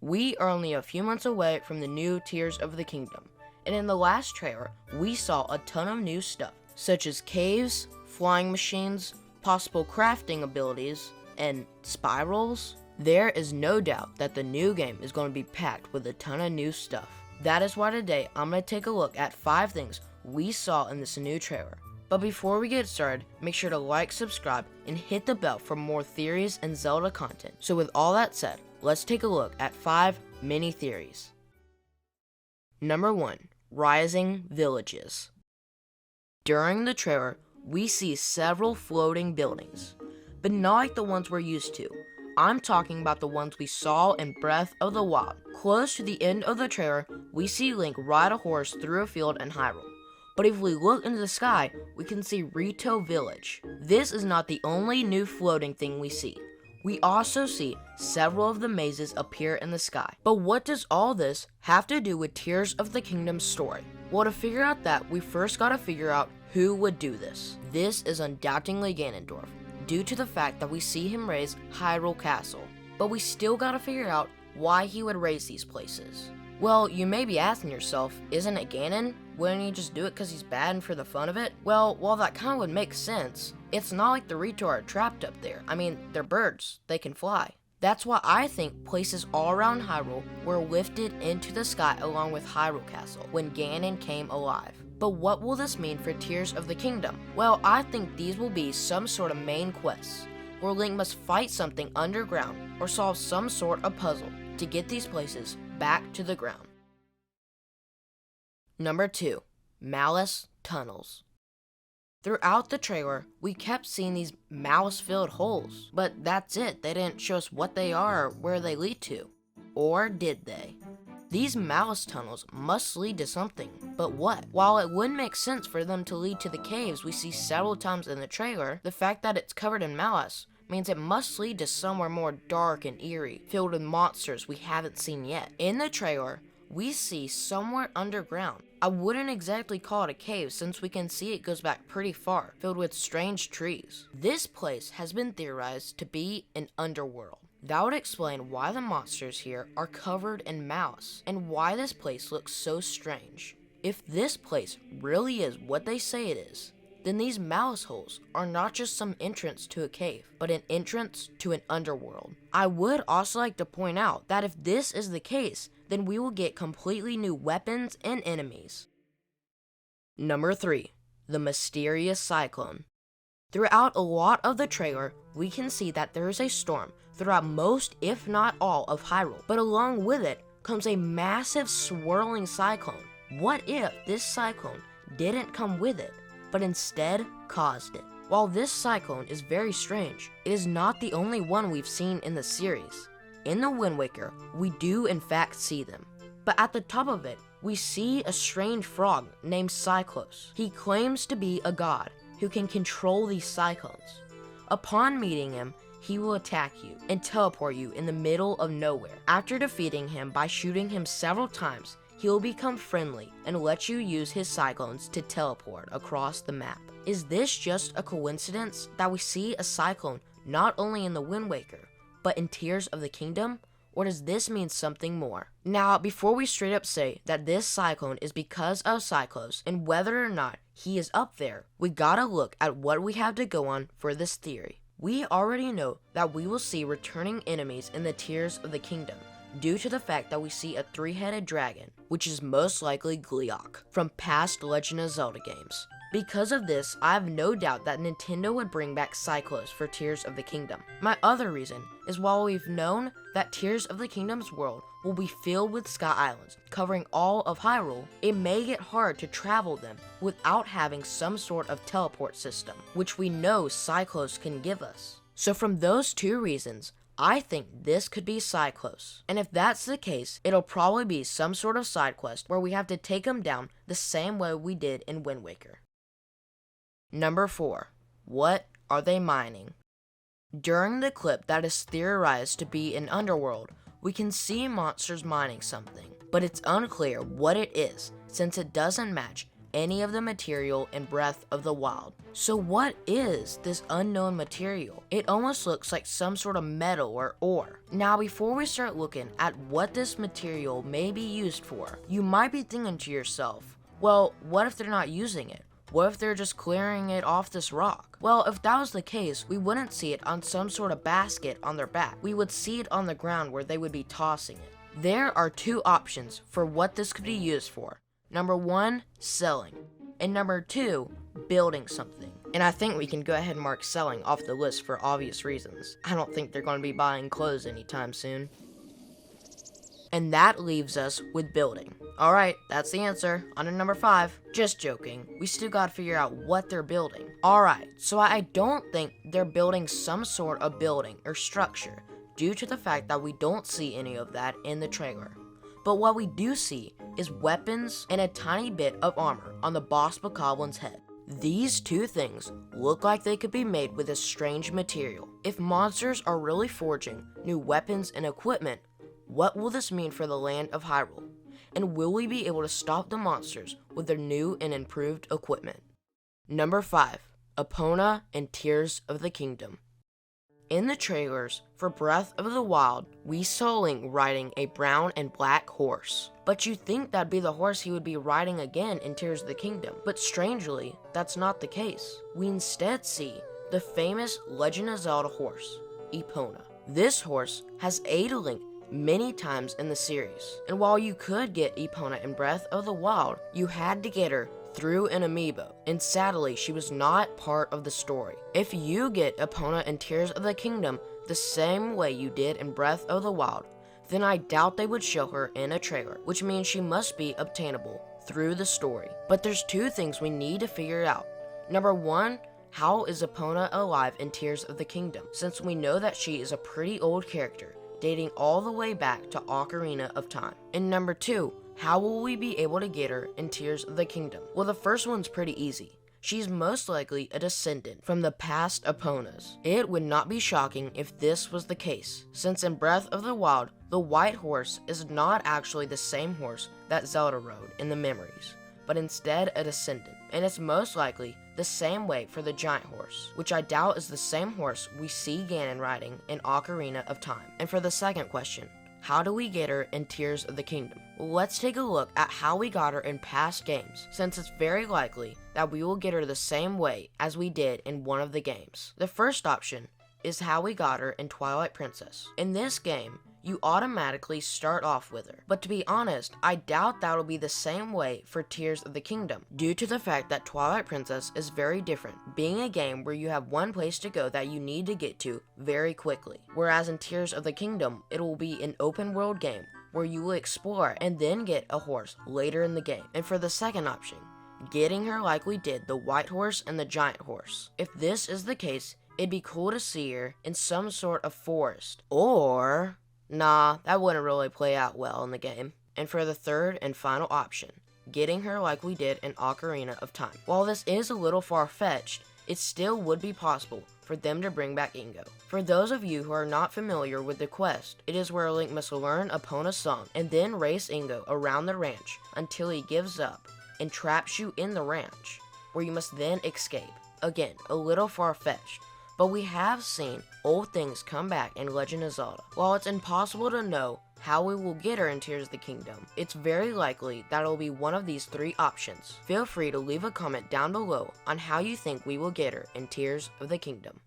We are only a few months away from the new Tears of the Kingdom, and in the last trailer, we saw a ton of new stuff, such as caves, flying machines, possible crafting abilities, and spirals. There is no doubt that the new game is going to be packed with a ton of new stuff. That is why today I'm going to take a look at 5 things we saw in this new trailer. But before we get started, make sure to like, subscribe, and hit the bell for more theories and Zelda content. So with all that said, let's take a look at 5 mini theories. Number 1. Rising Villages. During the trailer, we see several floating buildings, but not like the ones we're used to. I'm talking about the ones we saw in Breath of the Wild. Close to the end of the trailer, we see Link ride a horse through a field in Hyrule. But if we look into the sky, we can see Rito Village. This is not the only new floating thing we see. We also see several of the mazes appear in the sky. But what does all this have to do with Tears of the Kingdom story? Well, to figure out that, we first gotta figure out who would do this. This is undoubtedly Ganondorf, due to the fact that we see him raise Hyrule Castle. But we still gotta figure out why he would raise these places. Well, you may be asking yourself, isn't it Ganon? Wouldn't he just do it because he's bad and for the fun of it? Well, while that kind of would make sense, it's not like the Rito are trapped up there. I mean, they're birds. They can fly. That's why I think places all around Hyrule were lifted into the sky along with Hyrule Castle when Ganon came alive. But what will this mean for Tears of the Kingdom? Well, I think these will be some sort of main quests, where Link must fight something underground or solve some sort of puzzle to get these places back to the ground. Number 2. Malice Tunnels. Throughout the trailer, we kept seeing these malice-filled holes, but that's it. They didn't show us what they are or where they lead to. Or did they? These malice tunnels must lead to something, but what? While it would make sense for them to lead to the caves we see several times in the trailer, the fact that it's covered in malice means it must lead to somewhere more dark and eerie, filled with monsters we haven't seen yet. In the trailer, we see somewhere underground. I wouldn't exactly call it a cave since we can see it goes back pretty far, filled with strange trees. This place has been theorized to be an underworld. That would explain why the monsters here are covered in malice, and why this place looks so strange. If this place really is what they say it is, then these malice holes are not just some entrance to a cave, but an entrance to an underworld. I would also like to point out that if this is the case, then we will get completely new weapons and enemies. Number 3. The Mysterious Cyclone. Throughout a lot of the trailer, we can see that there is a storm throughout most, if not all, of Hyrule, but along with it comes a massive swirling cyclone. What if this cyclone didn't come with it, but instead caused it? While this cyclone is very strange, it is not the only one we've seen in the series. In the Wind Waker, we do in fact see them. But at the top of it, we see a strange frog named Cyclos. He claims to be a god who can control these cyclones. Upon meeting him, he will attack you and teleport you in the middle of nowhere. After defeating him by shooting him several times, he will become friendly and let you use his cyclones to teleport across the map. Is this just a coincidence that we see a cyclone not only in the Wind Waker, but in Tears of the Kingdom? Or does this mean something more? Now, before we straight up say that this cyclone is because of Cyclos and whether or not he is up there, we gotta look at what we have to go on for this theory. We already know that we will see returning enemies in the Tears of the Kingdom, due to the fact that we see a 3-headed dragon, which is most likely Gleeok, from past Legend of Zelda games. Because of this, I have no doubt that Nintendo would bring back Cyclos for Tears of the Kingdom. My other reason is while we've known that Tears of the Kingdom's world will be filled with sky islands, covering all of Hyrule, it may get hard to travel them without having some sort of teleport system, which we know Cyclos can give us. So from those 2 reasons, I think this could be Cyclos. And if that's the case, it'll probably be some sort of side quest where we have to take him down the same way we did in Wind Waker. Number 4. What are they mining? During the clip that is theorized to be an underworld, we can see monsters mining something, but it's unclear what it is since it doesn't match any of the material in Breath of the Wild. So what is this unknown material? It almost looks like some sort of metal or ore. Now before we start looking at what this material may be used for, you might be thinking to yourself, well, what if they're not using it? What if they're just clearing it off this rock? Well, if that was the case, we wouldn't see it on some sort of basket on their back. We would see it on the ground where they would be tossing it. There are two options for what this could be used for. Number 1, selling. And number 2, building something. And I think we can go ahead and mark selling off the list for obvious reasons. I don't think they're going to be buying clothes anytime soon. And that leaves us with building. Alright, that's the answer. On to number 5. Just joking. We still gotta figure out what they're building. Alright, so I don't think they're building some sort of building or structure, due to the fact that we don't see any of that in the trailer. But what we do see is weapons and a tiny bit of armor on the boss bokoblin's head. These two things look like they could be made with a strange material. If monsters are really forging new weapons and equipment, what will this mean for the land of Hyrule? And will we be able to stop the monsters with their new and improved equipment? Number 5. Epona and Tears of the Kingdom. In the trailers for Breath of the Wild, we saw Link riding a brown and black horse. But you'd think that'd be the horse he would be riding again in Tears of the Kingdom. But strangely, that's not the case. We instead see the famous Legend of Zelda horse, Epona. This horse has aided Link many times in the series, and while you could get Epona in Breath of the Wild, you had to get her through an amiibo, and sadly she was not part of the story. If you get Epona in Tears of the Kingdom the same way you did in Breath of the Wild, then I doubt they would show her in a trailer, which means she must be obtainable through the story. But there's two things we need to figure out. Number 1, how is Epona alive in Tears of the Kingdom, since we know that she is a pretty old character, dating all the way back to Ocarina of Time. And number 2, how will we be able to get her in Tears of the Kingdom? Well, the first one's pretty easy. She's most likely a descendant from the past Eponas. It would not be shocking if this was the case, since in Breath of the Wild, the white horse is not actually the same horse that Zelda rode in the memories, but instead a descendant. And it's most likely the same way for the giant horse, which I doubt is the same horse we see Ganon riding in Ocarina of Time. And for the second question, how do we get her in Tears of the Kingdom? Well, let's take a look at how we got her in past games, since it's very likely that we will get her the same way as we did in one of the games. The first option is how we got her in Twilight Princess. In this game, you automatically start off with her. But to be honest, I doubt that'll be the same way for Tears of the Kingdom, due to the fact that Twilight Princess is very different, being a game where you have one place to go that you need to get to very quickly. Whereas in Tears of the Kingdom, it will be an open world game where you will explore and then get a horse later in the game. And for the second option, getting her like we did the white horse and the giant horse. If this is the case, it'd be cool to see her in some sort of forest, or nah, that wouldn't really play out well in the game. And for the third and final option, getting her like we did in Ocarina of Time. While this is a little far-fetched, it still would be possible for them to bring back Ingo. For those of you who are not familiar with the quest, it is where Link must learn Epona's song and then race Ingo around the ranch until he gives up and traps you in the ranch, where you must then escape. Again, a little far-fetched, but we have seen old things come back in Legend of Zelda. While it's impossible to know how we will get her in Tears of the Kingdom, it's very likely that it'll be one of these 3 options. Feel free to leave a comment down below on how you think we will get her in Tears of the Kingdom.